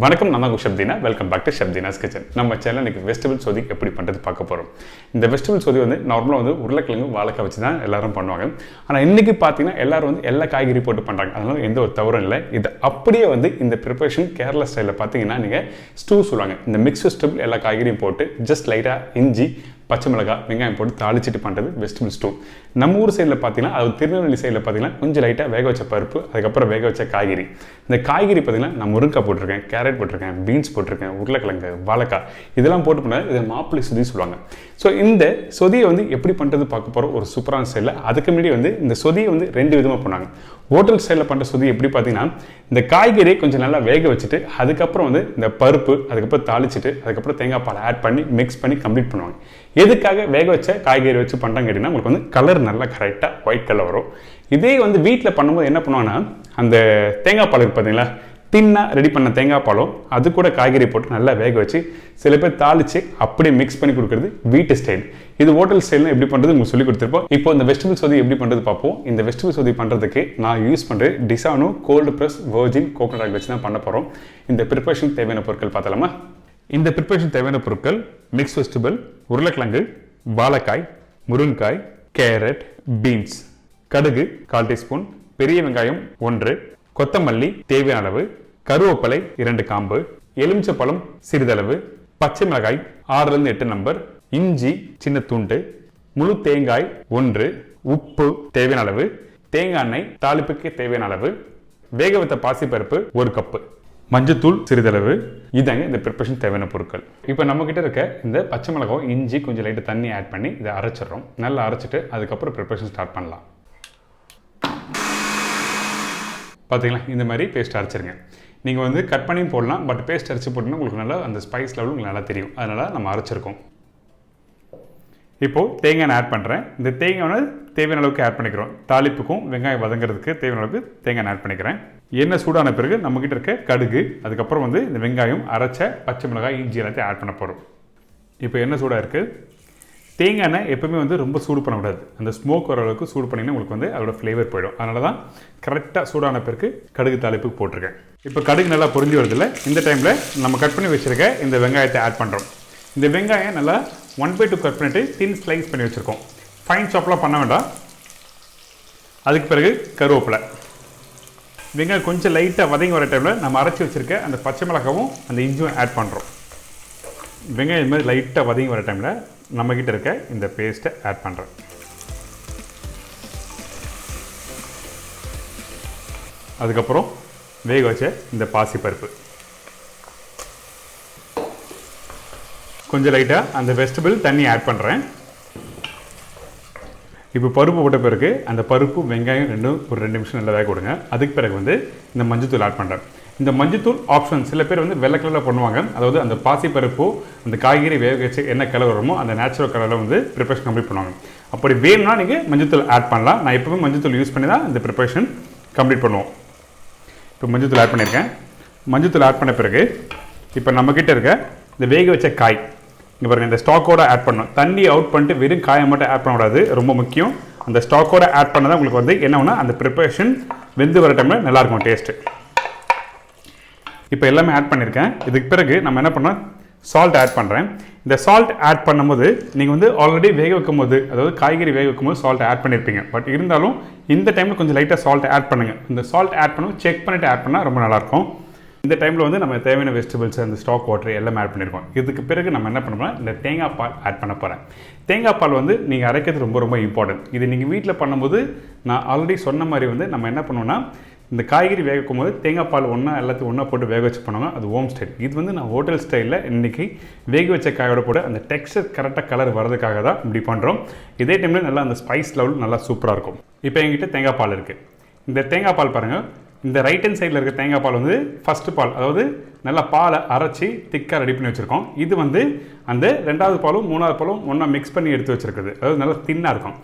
வணக்கம், நான் தான் Deena. Welcome back to Deena's kitchen. நம்ம சேனல் இன்னைக்கு வெஜிடபிள் சோதி எப்படி பண்ணுறது பார்க்க போகிறோம். இந்த வெஜிடபிள் சோதி வந்து நார்மலாக வந்து உருளைக்கிழங்கு வாழைக்காய் வச்சு தான் எல்லாரும் பண்ணுவாங்க. ஆனால் இன்றைக்கி பார்த்தீங்கன்னா எல்லாரும் வந்து எல்லா காய்கறி போட்டு பண்ணுறாங்க. அதனால எந்த ஒரு தவறும் இல்லை. இது அப்படியே வந்து இந்த ப்ரிப்பரேஷன் கேரளா ஸ்டைலில் பார்த்தீங்கன்னா நீங்கள் ஸ்டூ சொல்லுவாங்க. இந்த மிக்ஸ் வெஜிடபிள் எல்லா காய்கறியும் போட்டு ஜஸ்ட் லைட்டாக இஞ்சி பச்சை மிளகாய் வெங்காயம் போட்டு தாளிச்சிட்டு பண்ணுறது வெஜிடபிள் ஸ்டூ. நம்ம ஊர் சைடில் பார்த்தீங்கன்னா அது திருநெல்வேலி சைடில் பார்த்தீங்கன்னா கொஞ்சம் லைட்டாக வேக வச்ச பருப்பு, அதுக்கப்புறம் வேக வச்ச காய்கறி. இந்த காய்கறி பார்த்தீங்கன்னா நான் முருங்கைக்காய் போட்டிருக்கேன், கேரட் போட்டிருக்கேன், பீன்ஸ் போட்டிருக்கேன், உருளைக்கிழங்கு, வாழைக்காய் இதெல்லாம் போட்டு பண்ணால் இதை மாப்பிள்ளை சொதி சொல்லுவாங்க. ஸோ இந்த சொதியை வந்து எப்படி பண்ணுறது பார்க்க போகிறோம் ஒரு சூப்பரான ஸ்டைலில். அதுக்கு முன்னாடி வந்து இந்த சொதியை வந்து ரெண்டு விதமாக பண்ணாங்க. ஹோட்டல் ஸ்டைலில் பண்ணுற சொதி எப்படி பார்த்தீங்கன்னா இந்த காய்கறியை கொஞ்சம் நல்லா வேக வச்சுட்டு அதுக்கப்புறம் வந்து இந்த பருப்பு அதுக்கப்புறம் தாளிச்சிட்டு அதுக்கப்புறம் தேங்காய் பால் ஆட் பண்ணி மிக்ஸ் பண்ணி கம்ப்ளீட் பண்ணுவாங்க. எதுக்காக வேக வச்ச காய்கறி வச்சு பண்ணுறாங்க கேட்டிங்கன்னா உங்களுக்கு வந்து கலர் நல்லா கரெக்டாக ஒயிட் கலர் வரும். இதே வந்து வீட்டில் பண்ணும்போது என்ன பண்ணுவாங்கன்னா அந்த தேங்காய் பால் இருக்குது பார்த்தீங்களா, தின்னாக ரெடி பண்ண தேங்காய் பாலும் அது கூட காய்கறி போட்டு நல்லா வேக வச்சு சில பேர் தாளித்து அப்படியே மிக்ஸ் பண்ணி கொடுக்குறது வீட்டு ஸ்டைல். இது ஹோட்டல் ஸ்டைலில் எப்படி பண்ணுறது உங்களுக்கு சொல்லி கொடுத்துருப்போம். இப்போ இந்த வெஜிடபிள் சோதி எப்படி பண்ணுறது பார்ப்போம். இந்த வெஜிடபிள் சோதி பண்ணுறதுக்கு நான் யூஸ் பண்ணுற Disano cold press virgin coconut oil வச்சு தான் பண்ண போகிறோம். இந்த ப்ரிப்பரேஷன் தேவையான பொருட்கள் பார்த்தலாமா. இந்த ப்ரிப்பரேஷன் தேவையான பொருட்கள் மிக்ஸ் வெஜிடபிள், உருளைக்கிழங்கு, வாழைக்காய், முருங்காய், கேரட், பீன்ஸ், கடுகு 1/4 டீஸ்பூன், பெரிய வெங்காயம் 1, கொத்தமல்லி தேவையான அளவு, கருவேப்பிலை 2 காம்பு, எலுமிச்சப்பழம் சிறிதளவு, பச்சை மிளகாய் 6 to 8 நம்பர், இஞ்சி சின்ன துண்டு, முழு தேங்காய் 1, உப்பு தேவையான அளவு, தேங்காய் எண்ணெய் தாளிப்புக்கு தேவையான அளவு, வேக வைத்த பாசிப்பருப்பு 1 கப்பு, மஞ்சத்தூள் சிறிதளவு. இதாங்க இந்த ப்ரிப்பரேஷன் தேவையான பொருட்கள். இப்போ நம்ம கிட்ட இருக்க இந்த பச்சை மிளகாய், இஞ்சி கொஞ்சம் லைட்டு தண்ணி ஆட் பண்ணி இதை அரைச்சிடுறோம். நல்லா அரைச்சிட்டு அதுக்கப்புறம் ப்ரிப்பரேஷன் ஸ்டார்ட் பண்ணலாம். பார்த்தீங்களா, இந்த மாதிரி பேஸ்ட் அரைச்சிருங்க. நீங்கள் வந்து கட் பண்ணியும் போடலாம், பட் பேஸ்ட் அரைச்சி போட்டிங்கன்னா உங்களுக்கு நல்லா அந்த ஸ்பைஸ் லெவல் உங்களுக்கு நல்லா தெரியும். அதனால் நம்ம அரைச்சிருக்கோம். இப்போது தேங்காய் ஆட் பண்ணுறேன். இந்த தேங்காய் தேவையான அளவுக்கு ஆட் பண்ணிக்கிறோம். தாளிப்புக்கும் வெங்காயம் வதங்கிறதுக்கு தேவையான அளவுக்கு தேங்காய் ஆட் பண்ணிக்கிறேன். எண்ணெய் சூடான பிறகு நம்மக்கிட்ட இருக்க கடுகு, அதுக்கப்புறம் வந்து இந்த வெங்காயம், அரைச்ச பச்சை மிளகாய், இஞ்சி எல்லாத்தையும் ஆட் பண்ண போகிறோம். இப்போ எண்ணெய் சூடாக இருக்குது. தேங்காய் எண்ணெய் எப்பவுமே வந்து ரொம்ப சூடு பண்ணக்கூடாது. அந்த ஸ்மோக் வர அளவுக்கு சூடு பண்ணிங்கன்னா உங்களுக்கு வந்து அதோட ஃப்ளேவர் போயிடும். அதனால தான் கரெக்டாக சூடான பிறகு கடுகு தாளிப்புக்கு போட்டிருக்கேன். இப்போ கடுகு நல்லா பொரிஞ்சு வருதில்ல, இந்த டைமில் நம்ம கட் பண்ணி வச்சுருக்க இந்த வெங்காயத்தை ஆட் பண்ணுறோம். இந்த வெங்காயம் நல்லா 1/2 கட் பண்ணிவிட்டு தின் ஸ்லைஸ் பண்ணி வச்சுருக்கோம். ஃபைன் சாப்லாம் பண்ண வேண்டாம். அதுக்கு பிறகு கருவேப்பிலை, வெங்காயம் கொஞ்சம் லைட்டாக வதங்கி வர டைமில் நம்ம அரைச்சி வச்சுருக்க அந்த பச்சை மிளகாவும் அந்த இஞ்சியும் ஆட் பண்ணுறோம். வெங்காயம் இது மாதிரி லைட்டாக வதங்கி வர டைமில் நம்மக்கிட்ட இருக்க இந்த பேஸ்ட்டை ஆட் பண்ணுறேன். அதுக்கப்புறம் வேக வச்ச இந்த பாசிப்பருப்பு, கொஞ்சம் லைட்டாக அந்த வெஜிடபிள் தண்ணி ஆட் பண்ணுறேன். இப்போ பருப்பு போட்ட பிறகு அந்த பருப்பு வெங்காயம் ரெண்டும் ஒரு 2 நிமிஷம் நல்லா வேக விடுங்க. அதுக்கு பிறகு வந்து இந்த மஞ்சத்தூள் ஆட் பண்ணுறேன். இந்த மஞ்சத்தூள் ஆப்ஷன். சில பேர் வந்து வெள்ளை கலரில் பண்ணுவாங்க. அதாவது அந்த பாசிப்பருப்போ அந்த காய்கறி வேக வச்சு என்ன கலர் வருமோ அந்த நேச்சுரல் கலரில் வந்து ப்ரிப்பரேஷன் கம்ப்ளீட் பண்ணுவாங்க. அப்படி வேணும்னா நீங்கள் மஞ்சத்தூள் ஆட் பண்ணலாம். நான் எப்பவுமே மஞ்சத்தூள் யூஸ் பண்ணி தான் இந்த ப்ரிப்பரேஷன் கம்ப்ளீட் பண்ணுவோம். இப்போ மஞ்சத்தூள் ஆட் பண்ணியிருக்கேன். மஞ்சத்தூள் ஆட் பண்ண பிறகு இப்போ நம்மக்கிட்ட இருக்க இந்த வேக வச்ச காய் இங்கே பாருங்கள், இந்த ஸ்டாக்கோட ஆட் பண்ணணும். தண்ணி அவுட் பண்ணிட்டு வெறும் காயை மட்டும் ஆட் பண்ணக்கூடாது, ரொம்ப முக்கியம். அந்த ஸ்டாக்கோட ஆட் பண்ண தான் உங்களுக்கு வந்து என்ன ஒன்றா அந்த ப்ரிப்பரேஷன் வெந்து வர டைமில் நல்லாயிருக்கும் டேஸ்ட்டு. இப்போ எல்லாமே ஆட் பண்ணியிருக்கேன். இதுக்கு பிறகு நம்ம என்ன பண்ணோம், சால்ட் ஆட் பண்ணுறேன். இந்த சால்ட் ஆட் பண்ணும்போது நீங்கள் வந்து ஆல்ரெடி வேக வைக்கும் போது, அதாவது காய்கறி வேக வைக்கும் போது சால்ட் ஆட் பண்ணியிருப்பீங்க. பட் இருந்தாலும் இந்த டைமில் கொஞ்சம் லைட்டாக சால்ட் ஆட் பண்ணுங்கள். இந்த சால்ட் ஆட் பண்ணும்போது செக் பண்ணிவிட்டு ஆட் பண்ணால் ரொம்ப நல்லாயிருக்கும். இந்த டைமில் வந்து நம்ம தேவையான வெஜிடபிள்ஸ், அந்த ஸ்டாக் வாட்டர் எல்லாமே ஆட் பண்ணியிருக்கோம். இதுக்கு பிறகு நம்ம என்ன பண்ணோம்னா இந்த தேங்காய் பால் ஆட் பண்ண போகிறேன். தேங்காய் பால் வந்து நீங்கள் அரைக்கிறது ரொம்ப ரொம்ப இம்பார்ட்டன்ட். இது நீங்கள் வீட்டில் பண்ணும்போது நான் ஆல்ரெடி சொன்ன மாதிரி வந்து நம்ம என்ன பண்ணுவோம்னா இந்த காய்கறி வேக வைக்கும்போது தேங்காய் பால் எல்லாத்தையும் ஒன்றா போட்டு வேக வச்சு பண்ணுவாங்க. அது ஹோம் ஸ்டைல். இது வந்து நான் ஹோட்டல் ஸ்டைலில் இன்றைக்கி வேக வச்ச காயோட போட்டு அந்த டெக்ஸ்டர் கரெக்டாக கலர் வரதுக்காக தான் இப்படி பண்ணுறோம். இதே டைமில் நல்லா அந்த ஸ்பைஸ் லெவல் நல்லா சூப்பராக இருக்கும். இப்போ எங்கிட்ட தேங்காய் பால் இருக்குது. இந்த தேங்காய் பால் பாருங்கள், இந்த ரைட் ஹேண்ட் சைடில் இருக்க தேங்காய் பால் வந்து ஃபஸ்ட்டு பால், அதாவது நல்லா பாலை அரைச்சி திக்காக ரெடி பண்ணி வச்சுருக்கோம். இது வந்து அந்த 2வது பாலும் 3வது பாலும் ஒன்றா மிக்ஸ் பண்ணி எடுத்து வச்சுருக்குது, அதாவது நல்லா தின்னாக இருக்கும்.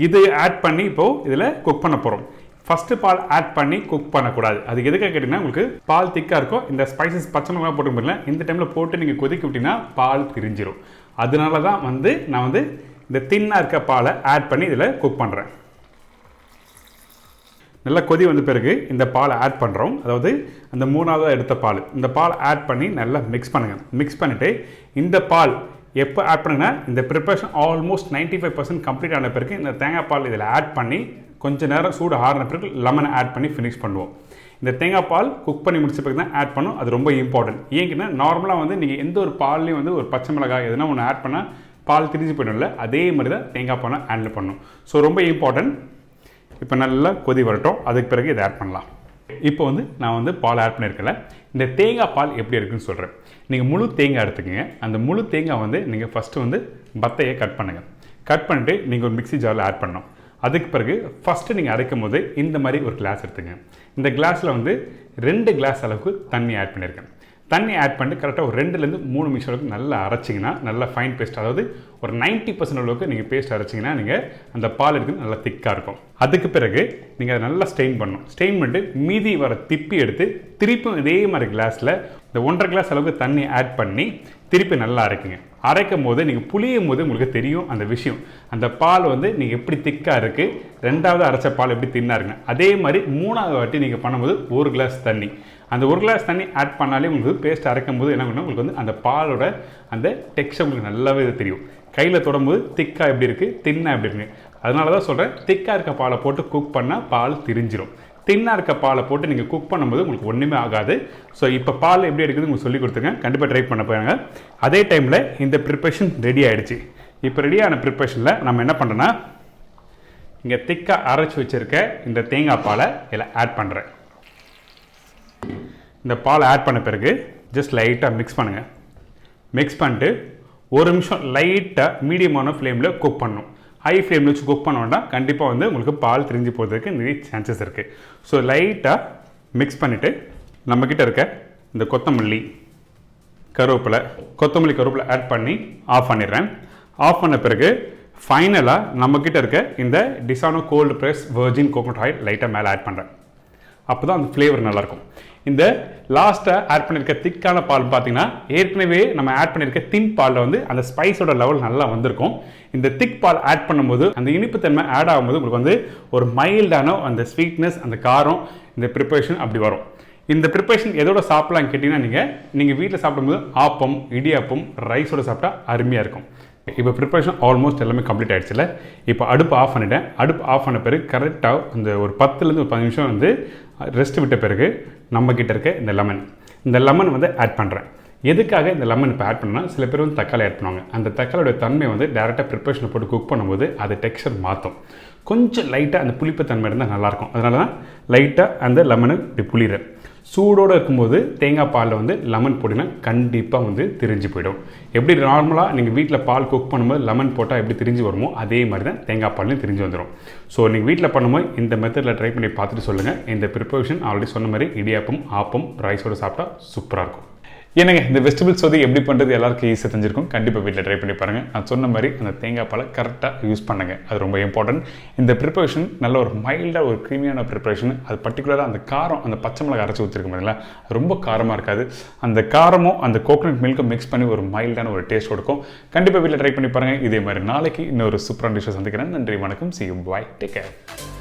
இது ஆட் பண்ணி இப்போது இதில் குக் பண்ண போகிறோம். ஃபஸ்ட்டு பால் ஆட் பண்ணி குக் பண்ணக்கூடாது. அது எதுக்காக கேட்டிங்கன்னா உங்களுக்கு பால் திக்காக இருக்கும். இந்த ஸ்பைசஸ் பச்சை மிளகா போட்டு போடல, இந்த டைமில் போட்டு நீங்கள் கொதிக்க விட்டிங்கன்னா பால் பிரிஞ்சிடும். அதனால தான் வந்து நான் வந்து இந்த தின்னாக இருக்க பாலை ஆட் பண்ணி இதில் குக் பண்ணுறேன். நல்லா கொதி வந்த பிறகு இந்த பாலை ஆட் பண்ணுறோம். அதாவது அந்த 3வது எடுத்த பால், இந்த பால் ஆட் பண்ணி நல்லா மிக்ஸ் பண்ணுங்கள். மிக்ஸ் பண்ணிவிட்டு இந்த பால் எப்போ ஆட் பண்ணுங்கன்னா இந்த ப்ரிப்பரேஷன் ஆல்மோஸ்ட் 95% கம்ப்ளீட் ஆன பிறகு இந்த தேங்காய் பால் இதில் ஆட் பண்ணி கொஞ்சம் நேரம் சூடு ஆறின பிறகு லெமனை ஆட் பண்ணி ஃபினிஷ் பண்ணுவோம். இந்த தேங்காய் பால் குக் பண்ணி முடிச்ச பிறகு தான் ஆட் பண்ணும். அது ரொம்ப இம்பார்ட்டன்ட். ஏங்கன்னா நார்மலாக வந்து நீங்கள் எந்த ஒரு பால்லையும் வந்து ஒரு பச்சை மிளகாய் எதுனா ஒன்று ஆட் பண்ணால் பால் திரிஞ்சு போயிடும்ல, அதே மாதிரி தான் தேங்காய் பாலை ஹேண்டில் பண்ணணும். ஸோ ரொம்ப இம்பார்ட்டன்ட். இப்போ நல்லா கொதி வரட்டும், அதுக்கு பிறகு இதை ஆட் பண்ணலாம். இப்போ வந்து நான் வந்து பால் ஆட் பண்ணியிருக்கல, இந்த தேங்காய் பால் எப்படி இருக்குன்னு சொல்கிறேன். நீங்கள் முழு தேங்காய் எடுத்துக்கங்க. அந்த முழு தேங்காய் வந்து நீங்கள் ஃபஸ்ட்டு வந்து பத்தையை கட் பண்ணுங்கள். கட் பண்ணிட்டு நீங்கள் ஒரு மிக்ஸி ஜாரில் ஆட் பண்ணணும். அதுக்கு பிறகு ஃபஸ்ட்டு நீங்கள் அரைக்கும் போது இந்த மாதிரி ஒரு கிளாஸ் எடுத்துங்க. இந்த கிளாஸில் வந்து 2 கிளாஸ் அளவுக்கு தண்ணி ஆட் பண்ணியிருக்கேன். தண்ணி ஆட் பண்ணிட்டு கரெக்டாக ஒரு 2லேருந்து 3 நிமிஷம் அளவுக்கு நல்லா அரைச்சிங்கன்னா நல்லா ஃபைன் பேஸ்ட், அதாவது ஒரு 90% அளவுக்கு நீங்கள் பேஸ்ட் அரைச்சிங்கன்னா நீங்கள் அந்த பால் எடுத்து நல்லா திக்காக இருக்கும். அதுக்கு பிறகு நீங்கள் அதை நல்லா ஸ்டெயின் பண்ணணும். ஸ்டெயின் பண்ணிட்டு மீதி வர திப்பி எடுத்து திருப்பியும் இதே மாதிரி கிளாஸில் இந்த 1.5 கிளாஸ் அளவுக்கு தண்ணி ஆட் பண்ணி திருப்பி நல்லா அரைக்குங்க. அரைக்கும் போது நீங்கள் புளியும் போது உங்களுக்கு தெரியும் அந்த விஷயம். அந்த பால் வந்து நீங்கள் எப்படி திக்காக இருக்குது, 2வது அரைச்ச பால் எப்படி தின்னாக இருக்குங்க. அதே மாதிரி 3வது வாட்டி நீங்கள் பண்ணும்போது 1 கிளாஸ் தண்ணி, அந்த 1 கிளாஸ் தண்ணி ஆட் பண்ணாலே உங்களுக்கு பேஸ்ட் அரைக்கும் போது என்ன பண்ணணும், உங்களுக்கு வந்து அந்த பாலோட அந்த டெக்ஸ்சர் உங்களுக்கு நல்லாவே தெரியும். கையில் தொடும்போது திக்காக எப்படி இருக்குது, தின்னாக எப்படி இருக்குங்க. அதனால தான் சொல்கிறேன், திக்காக இருக்க பாலை போட்டு குக் பண்ணால் பால் திரிஞ்சிடும். தின்னாக இருக்க பாலை போட்டு நீங்கள் குக் பண்ணும்போது உங்களுக்கு ஒன்றுமே ஆகாது. ஸோ இப்போ பால் எப்படி எடுக்குது உங்களுக்கு சொல்லி கொடுத்துருங்க. கண்டிப்பாக ட்ரை பண்ண போகிறாங்க. அதே டைமில் இந்த ப்ரிப்பரேஷன் ரெடி ஆகிடுச்சு. இப்போ ரெடியான ப்ரிப்பரேஷனில் நம்ம என்ன பண்ணுறோன்னா, இங்கே திக்காக அரைச்சி வச்சுருக்க இந்த தேங்காய் பாலை இதில் ஆட் பண்ணுறேன். இந்த பால் ஆட் பண்ண பிறகு ஜஸ்ட் லைட்டாக மிக்ஸ் பண்ணுங்கள். மிக்ஸ் பண்ணிட்டு 1 நிமிஷம் லைட்டாக மீடியமான ஃப்ளேமில் குக் பண்ணணும். ஹை ஃப்ளேமில் வச்சு குக் பண்ண வேண்டாம், கண்டிப்பாக வந்து உங்களுக்கு பால் திரிஞ்சு போகிறதுக்கு நிறைய சான்சஸ் இருக்குது. ஸோ லைட்டாக மிக்ஸ் பண்ணிவிட்டு நம்மக்கிட்ட இருக்க இந்த கொத்தமல்லி கருவேப்பிலை ஆட் பண்ணி ஆஃப் பண்ணிடுறேன். ஆஃப் பண்ண பிறகு ஃபைனலாக நம்மக்கிட்ட இருக்க இந்த Disano cold press virgin coconut oil லைட்டாக மேலே ஆட் பண்ணுறேன். அப்போ தான் அந்த ஃப்ளேவர் நல்லாயிருக்கும். இந்த லாஸ்ட்டாக ஆட் பண்ணியிருக்க திக்கான பால் பார்த்தீங்கன்னா ஏற்கனவே நம்ம ஆட் பண்ணியிருக்க தின் பாலில் வந்து அந்த ஸ்பைஸோட லெவல் நல்லா வந்திருக்கும். இந்த திக் பால் ஆட் பண்ணும்போது அந்த இனிப்புத்தன்மை ஆட் ஆகும்போது உங்களுக்கு வந்து ஒரு மைல்டான அந்த ஸ்வீட்னஸ், அந்த காரம், இந்த ப்ரிப்பரேஷன் அப்படி வரும். இந்த ப்ரிப்பரேஷன் எதோட சாப்பிடலான்னு கேட்டிங்கன்னா நீங்கள் வீட்டில் சாப்பிடும்போது ஆப்பம், இடியாப்பம், ரைஸோட சாப்பிட்டா அருமையாக இருக்கும். இப்போ ப்ரிப்பரேஷன் ஆல்மோஸ்ட் எல்லாமே கம்ப்ளீட் ஆகிடுச்சுல. இப்போ அடுப்பு ஆஃப் பண்ணிட்டேன். அடுப்பு ஆஃப் பண்ண பிறகு கரெக்டாக அந்த ஒரு 10லேருந்து ஒரு 15 நிமிஷம் வந்து ரெஸ்ட் விட்ட பிறகு நம்மக்கிட்ட இருக்க இந்த லெமன் வந்து ஆட் பண்ணுறேன். எதுக்காக இந்த லெமன் இப்போ ஆட் பண்ணால், சில பேர் வந்து தக்காளி ஆட் பண்ணுவாங்க. அந்த தக்காளியோட தன்மை வந்து டேரெக்டாக ப்ரிப்பரேஷனை போட்டு குக் பண்ணும்போது அது டெக்ஸ்சர் மாற்றும். கொஞ்சம் லைட்டாக அந்த புளிப்பு தன்மை இருந்தால் நல்லாயிருக்கும். அதனால தான் லைட்டாக அந்த லெமனை இப்படி புளிகிறேன். சூடோடு இருக்கும்போது தேங்காய் பாலில் வந்து லெமன் போட்டிங்கன்னா கண்டிப்பாக வந்து திரிஞ்சு போயிடும். எப்படி நார்மலாக நீங்கள் வீட்டில் பால் குக் பண்ணும்போது லெமன் போட்டால் எப்படி திரிஞ்சு வருமோ அதே மாதிரி தான் தேங்காய் பால்லையும் திரிஞ்சு வந்துடும். ஸோ நீங்கள் வீட்டில் பண்ணும்போது இந்த மெத்தடில் ட்ரை பண்ணி பார்த்துட்டு சொல்லுங்கள். இந்த ப்ரிப்பரேஷன் ஆல்ரெடி சொன்ன மாதிரி இடியாப்பம், ஆப்பம், ரைஸோடு சாப்பிட்டா சூப்பராக இருக்கும். என்னங்க இந்த வெஜிடபிள் சோதி எப்படி பண்ணுறது எல்லாருக்கும் ஈஸியாக தெரிஞ்சிருக்கும். கண்டிப்பாக வீட்டில் ட்ரை பண்ணி பாருங்கள். நான் சொன்ன மாதிரி அந்த தேங்காய் பாலை கரெக்டாக யூஸ் பண்ணுங்கள். அது ரொம்ப இம்பார்ட்டன்ட். இந்த ப்ரிப்பரேஷன் நல்ல ஒரு மைல்டாக ஒரு க்ரீமியான ப்ரிப்பரேஷன். அது பர்டிகுலராக அந்த காரம், அந்த பச்சை மிளகாய் அரைச்சி ஊற்றிருக்கும் பார்த்தீங்களா, அது ரொம்ப காரமாக இருக்காது. அந்த காரமும் அந்த கோகோனட் மில்க்கும் மிக்ஸ் பண்ணி ஒரு மைல்டான ஒரு டேஸ்ட் கொடுக்கும். கண்டிப்பாக வீட்டில் ட்ரை பண்ணி பாருங்கள். இதே மாதிரி நாளைக்கு இன்னொரு சூப்பரான டிஷ்ஷை சந்திக்கிறேன். நன்றி, வணக்கம், see you, bye, take care.